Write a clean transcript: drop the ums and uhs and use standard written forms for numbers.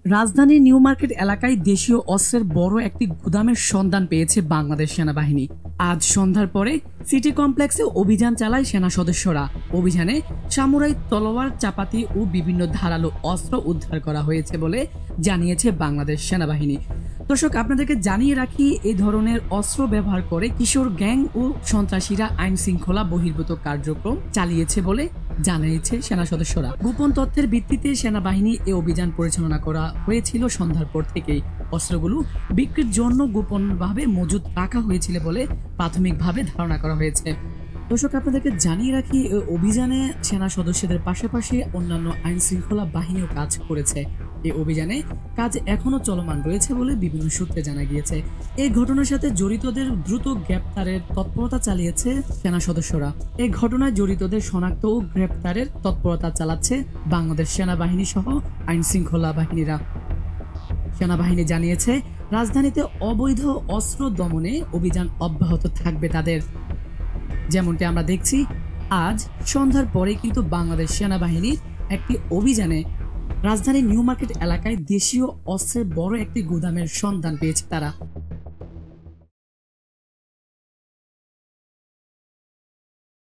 রাজধানীর new market এলাকায় দেশীয় অস্ত্রের বড় একটি গুদামের সন্ধান পেয়েছে বাংলাদেশ সেনাবাহিনী। আজ সন্ধ্যার পরে সিটি কমপ্লেক্সে অভিযান চালায় সেনা সদস্যরা। অভিযানে সামুরাই তলোয়ার, চাপাতি ও বিভিন্ন ধারালো অস্ত্র উদ্ধার করা হয়েছে বলে জানিয়েছে বাংলাদেশ সেনাবাহিনী। দর্শক, আপনাদেরকে জানিয়ে রাখি, এই ধরনের অস্ত্র ব্যবহার করে কিশোর গ্যাং ও সন্ত্রাসীরা আইন শৃঙ্খলা বহির্ভূত কার্যক্রম চালিয়েছে বলে জানিয়েছে সেনা সদস্যরা। গোপন তথ্যের ভিত্তিতে সেনাবাহিনী এ অভিযান পরিচালনা করা হয়েছিল। সন্ধ্যার পর থেকেই অস্ত্রগুলো বিক্রির জন্য গোপনভাবে মজুত রাখা হয়েছিল বলে প্রাথমিকভাবে ধারণা করা হয়েছে। দর্শক, আপনাদেরকে জানিয়ে রাখি, অভিযানে সেনা সদস্যদের পাশাপাশি অন্যান্য আইন শৃঙ্খলা বাহিনীও কাজ করেছে। এই অভিযানে কাজ এখনো চলমান রয়েছে বলে বিভিন্ন সূত্রে জানা গিয়েছে। এই ঘটনার সাথে জড়িতদের দ্রুত গ্রেপ্তারের তৎপরতা চালিয়েছে সেনা সদস্যরা। এই ঘটনায় জড়িতদের শনাক্ত ও গ্রেপ্তারের তৎপরতা চালাচ্ছে বাংলাদেশ সেনাবাহিনী সহ আইন শৃঙ্খলা বাহিনীরা। সেনাবাহিনী জানিয়েছে, রাজধানীতে অবৈধ অস্ত্র দমনে অভিযান অব্যাহত থাকবে তাদের। যেমনটি আমরা দেখছি, আজ সন্ধ্যার পরে কিন্তু বাংলাদেশ সেনাবাহিনীর একটি অভিযানে রাজধানীর নিউ মার্কেট এলাকায় দেশীয় অস্ত্রের বড় একটি গুদামের সন্ধান পেয়েছে তারা।